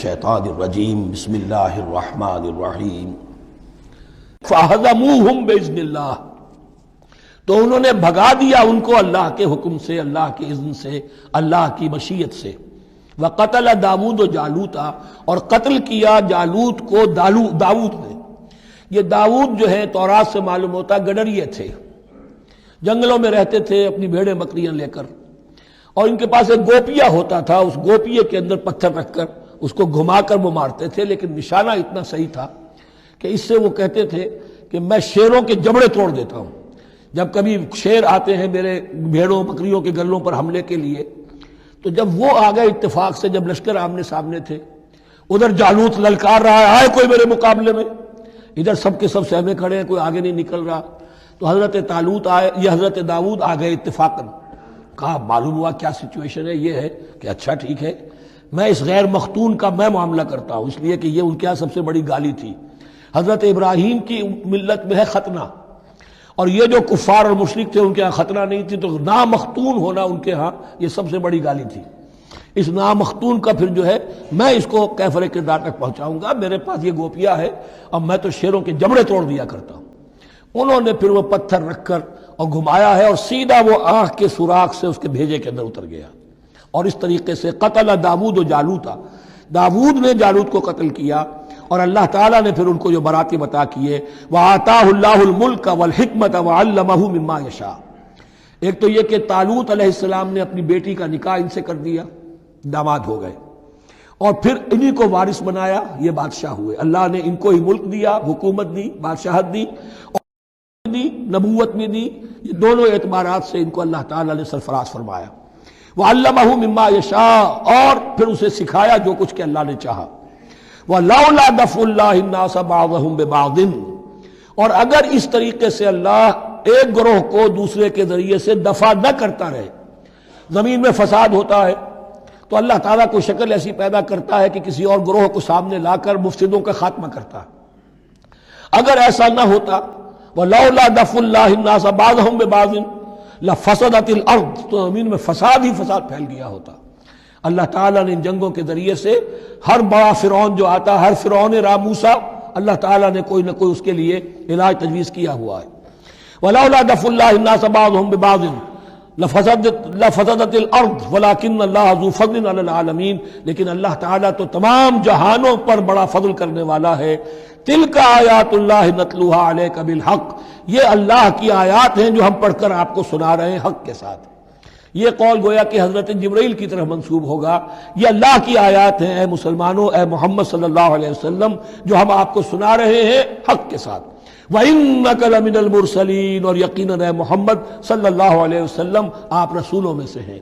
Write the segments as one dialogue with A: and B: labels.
A: الشیطان الرجیم بسم اللہ الرحمن الرحیم فَهَزَمُوهُمْ بِإِذْنِ اللَّهِ، تو انہوں نے بھگا دیا ان کو اللہ کے حکم سے، اللہ کے اذن سے، اللہ کی مشیت سے۔ وَقَتَلَ داود جالوتا، اور قتل کیا جالوت کو داود نے۔ یہ داود جو ہے تورات سے معلوم ہوتا گڈریے تھے، جنگلوں میں رہتے تھے اپنی بھیڑیں بکریاں لے کر، اور ان کے پاس ایک گوپیا ہوتا تھا، اس گوپیے کے اندر پتھر رکھ کر اس کو گھما کر وہ مارتے تھے، لیکن نشانہ اتنا صحیح تھا کہ اس سے وہ کہتے تھے کہ میں شیروں کے جبڑے توڑ دیتا ہوں۔ جب کبھی شیر آتے ہیں میرے بھیڑوں بکریوں کے گلوں پر حملے کے لیے، تو جب وہ آ گئے اتفاق سے، جب لشکر آمنے سامنے تھے، ادھر جالوت للکار رہا ہے آئے کوئی میرے مقابلے میں، ادھر سب کے سب سہمے کھڑے ہیں، کوئی آگے نہیں نکل رہا، تو حضرت طالوت آئے، یہ حضرت داود آ گئے اتفاقاً، کہا معلوم ہوا کیا سچویشن ہے، یہ ہے کہ اچھا ٹھیک ہے، میں اس غیر مختون کا میں معاملہ کرتا ہوں، اس لیے کہ یہ ان کے یہاں سب سے بڑی گالی تھی۔ حضرت ابراہیم کی ملت میں ہے ختنہ، اور یہ جو کفار اور مشرک تھے ان کے ہاں ختنہ نہیں تھی، تو نامختون ہونا ان کے ہاں یہ سب سے بڑی گالی تھی۔ اس نامختون کا پھر جو ہے میں اس کو کیفر کردار تک پہنچاؤں گا، میرے پاس یہ گوپیا ہے اور میں تو شیروں کے جبڑے توڑ دیا کرتا ہوں۔ انہوں نے پھر وہ پتھر رکھ کر اور گھمایا ہے، اور سیدھا وہ آنکھ کے سوراخ سے اس کے بھیجے کے اندر اتر گیا، اور اس طریقے سے قتل داود و جالوتا، داود نے جالوت کو قتل کیا، اور اللہ تعالیٰ نے پھر ان کو جو براتب عطا کیے، وَآتَاهُ اللَّهُ الْمُلْكَ وَالْحِكْمَةَ وَعَلَّمَهُ مِمَّا يَشَاءُ۔ ایک تو یہ کہ طالوت علیہ السلام نے اپنی بیٹی کا نکاح ان سے کر دیا، داماد ہو گئے، اور پھر انہی کو وارث بنایا، یہ بادشاہ ہوئے۔ اللہ نے ان کو ہی ملک دیا، حکومت دی، بادشاہت دی، اور دی نبوت میں دی، یہ دونوں اعتبارات سے ان کو اللہ تعالیٰ نے سرفراز فرمایا۔ وَعَلَّمَهُ مِمَّا يَشَاءُ، اور پھر اسے سکھایا جو کچھ کہ اللہ نے چاہا۔ وَلَوْلَا دَفْعُ اللَّهِ النَّاسَ بَعْضَهُمْ بِبَعْضٍ، اور اگر اس طریقے سے اللہ ایک گروہ کو دوسرے کے ذریعے سے دفع نہ کرتا رہے، زمین میں فساد ہوتا ہے تو اللہ تعالیٰ کو شکل ایسی پیدا کرتا ہے کہ کسی اور گروہ کو سامنے لا کر مفسدوں کا خاتمہ کرتا ہے۔ اگر ایسا نہ ہوتا، وَلَوْلَا دَفْعُ اللَّهِ النَّاسَ بَعْضَهُمْ بِبَعْضٍ لَفَسَدَتِ الْأَرْضُ، تو زمین میں فساد ہی فساد پھیل گیا ہوتا۔ اللہ تعالیٰ نے ان جنگوں کے ذریعے سے ہر بڑا فرعون جو آتا، ہر فرعون موسیٰ، اللہ تعالیٰ نے کوئی نہ کوئی اس کے لیے علاج تجویز کیا ہوا ہے۔ وَلَوْلَا دَفْعُ اللَّهِ النَّاسَ بَعْضَهُمْ بِبَعْضٍ لَفَسَدَتِ الْأَرْضُ وَلَكِنَّ اللَّهَ ذُو فَضْلٍ عَلَى الْعَالَمِينَ، لیکن اللہ تعالیٰ تو تمام جہانوں پر بڑا فضل کرنے والا ہے۔ تِلْكَ آیاتُ اللَّهِ نَتْلُوهَا عَلَيْكَ بِالْحَقِّ، یہ اللہ کی آیات ہیں جو ہم پڑھ کر آپ کو سنا رہے ہیں حق کے ساتھ۔ یہ قول گویا کہ حضرت جبرائیل کی طرف منسوب ہوگا، یہ اللہ کی آیات ہیں اے مسلمانوں، اے محمد صلی اللہ علیہ وسلم، جو ہم آپ کو سنا رہے ہیں حق کے ساتھ۔ وَإِنَّكَ لَمِنَ الْمُرْسَلِينَ، اور یقیناً اے محمد صلی اللہ علیہ وسلم آپ رسولوں میں سے ہیں۔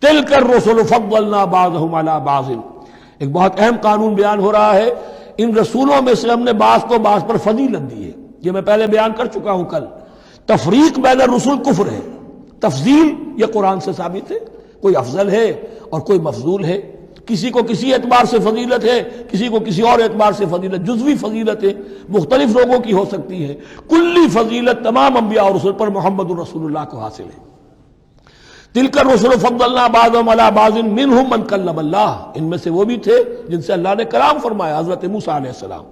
A: تِلْكَ الرُّسُلُ فَضَّلْنَا بَعْضَهُمْ عَلَى بَعْضٍ، ایک بہت اہم قانون بیان ہو رہا ہے، ان رسولوں میں سے ہم نے بعض کو بعض پر فضیلت دی ہے۔ یہ میں پہلے بیان کر چکا ہوں کل، تفریق بین الرسل کفر ہے، تفضیل یہ قرآن سے ثابت ہے، کوئی افضل ہے اور کوئی مفضول ہے، کسی کو کسی اعتبار سے فضیلت ہے، کسی کو کسی اور اعتبار سے فضیلت، جزوی فضیلت ہے مختلف لوگوں کی ہو سکتی ہے، کلی فضیلت تمام انبیاء اور رسول پر محمد رسول اللہ کو حاصل ہے۔ تِلْكَ الرُّسُلُ فَضَّلْنَا بَعْضَهُمْ عَلَى بَعْضٍ مِّنْهُمْ مَنْ كَلَّمَ اللَّهُ، ان میں سے وہ بھی تھے جن سے اللہ نے کلام فرمایا، حضرت موسیٰ علیہ السلام۔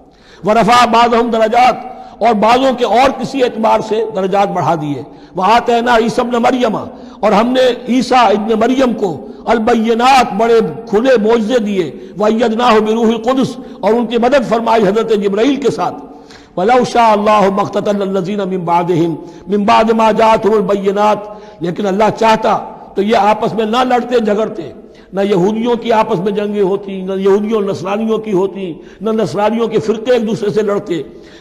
A: وَرَفَعَ بَعْضَهُمْ دَرَجَاتٍ، اور بعضوں کے اور کسی اعتبار سے درجات بڑھا دیے۔ وَآتَيْنَا عِیسیٰ ابْنَ مَرْیَمَ، اور ہم نے عیسیٰ ابن مریم کو البینات بڑے کھلے معجزے دیے۔ وَأَیَّدْنَاهُ بِرُوحِ الْقُدُسِ، اور ان کی مدد فرمائی حضرت جبرائیل کے ساتھ۔ وَلَوْ شَاءَ اللَّهُ مَا اقْتَتَلَ الَّذِينَ مِن بَعْدِهِم مِن بَعْدِ مَا جَاءَتْهُمُ الْبَيِّنَاتُ، لیکن اللہ چاہتا تو یہ آپس میں نہ لڑتے جھگڑتے، نہ یہودیوں کی آپس میں جنگیں ہوتی، نہ یہودیوں نصرانیوں کی ہوتی، نہ نصرانیوں کے فرقے ایک دوسرے سے لڑتے۔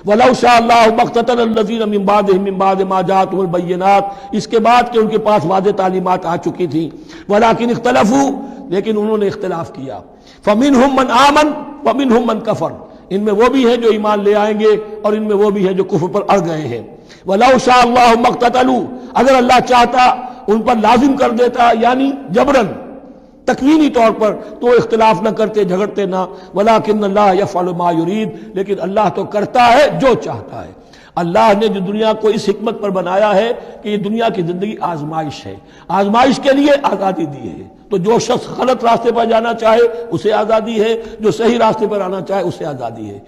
A: وَلَوْ شَاءَ اللَّهُ مَا اقْتَتَلَ الَّذِينَ مِن بَعْدِهِم مِن بَعْدِ مَا جَاءَتْهُمُ الْبَيِّنَاتُ، اس کے بعد کہ ان کے پاس واضح تعلیمات آ چکی تھیں۔ وَلَٰكِنِ اخْتَلَفُوا، لیکن انہوں نے اختلاف کیا۔ فَمِنْهُم مَّنْ آمَنَ وَمِنْهُم مَّنْ كَفَرَ، ان میں وہ بھی ہیں جو ایمان لے آئیں گے اور ان میں وہ بھی ہیں جو کفر پر اڑ گئے ہیں۔ وَلَوْ شَاءَ اللَّهُ مَا اقْتَتَلُوا، اگر اللہ چاہتا ان پر لازم کر دیتا، یعنی جبراً تکوینی طور پر، تو اختلاف نہ کرتے، جھگڑتے نہ۔ وَلَٰكِنَّ اللَّهَ يَفْعَلُ مَا يُرِيدُ، لیکن اللہ تو کرتا ہے جو چاہتا ہے۔ اللہ نے جو دنیا کو اس حکمت پر بنایا ہے کہ یہ دنیا کی زندگی آزمائش ہے، آزمائش کے لیے آزادی دی ہے، تو تو جو شخص غلط راستے پر جانا چاہے اسے آزادی ہے، جو صحیح راستے پر آنا چاہے اسے آزادی ہے۔